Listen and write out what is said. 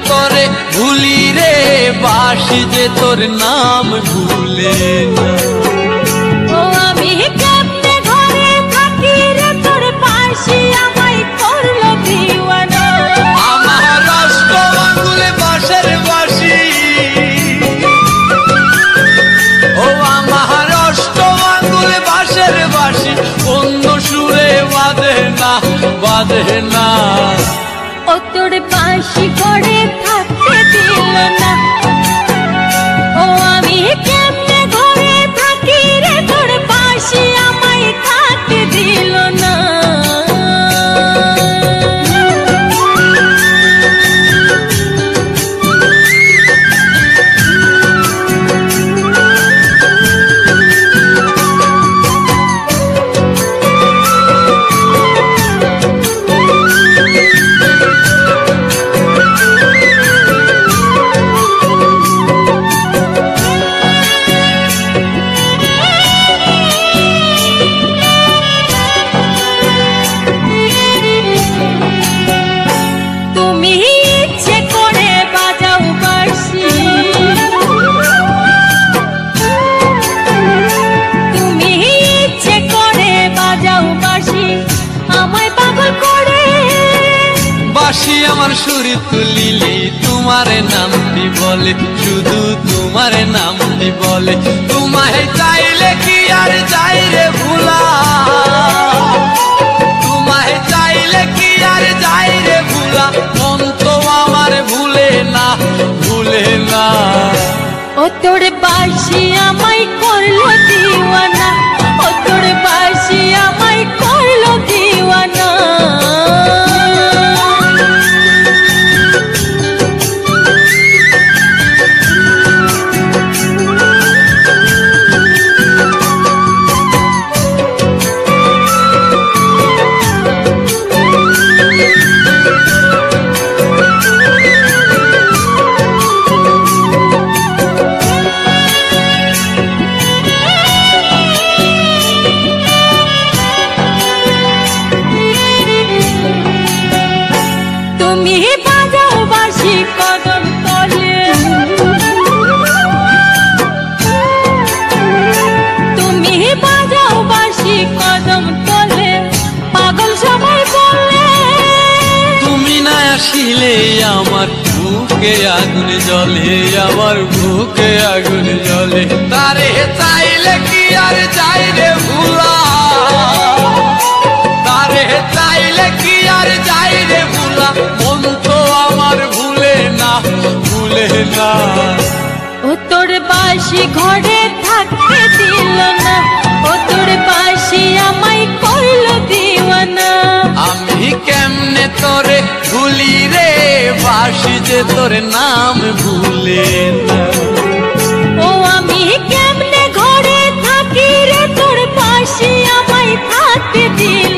তোরে ভুলি রে বাসি যে তোর নাম ভুলে না। ও আমি কেমনে ঘরে থাকি রে তোর বাসি আমায় করলো দিওয়ানা। আমার অষ্ট আঙ্গুলে বাঁশের বাঁশি, ও আমার অষ্ট আঙ্গুলে বাঁশের বাঁশি অন্য সুরে বাঁধে না বাঁধে না। ও তোর বাসি ঘরে থাকতে দিল না। ও আমি কেমনে ঘরে থাকি রে তোর বাসি আমায় থাকতে দিল না। বাঁশি আমার সুর তুলিলে তোমার নামটি বলে, শুধু তোমার নামটি বলে। তোমায় চাইলে কি আর যাই রে ভুলা, তোমায় চাইলে কি আর যাই রে ভুলা। মন তো আমার ভুলে না ভুলে না। ও তোর বাসি আমায় করলো দিওয়ানা। ও তোর বাসি আমায় করলো দিওয়ানা। আসিলে আমার বুকে আগুন জ্বলে, আমার বুকে আগুন জ্বলে। তারে চাইলে কি আর যাই রে ভুলা, তারে চাইলে কি আর যাই রে ভুলা। মন তো আমার ভুলে না ভুলে না। ও তোর বাসি ঘরে থাকতে দিল না। ও তোর বাসি আমায় করলো দিওয়ানা। আমি কেমনে তোরে ভুলি রে বাসি যে তোর নাম ভুলে না। ও আমি কেমনে ঘরে থাকি রে তোর বাসি আমায় থাকতে দিল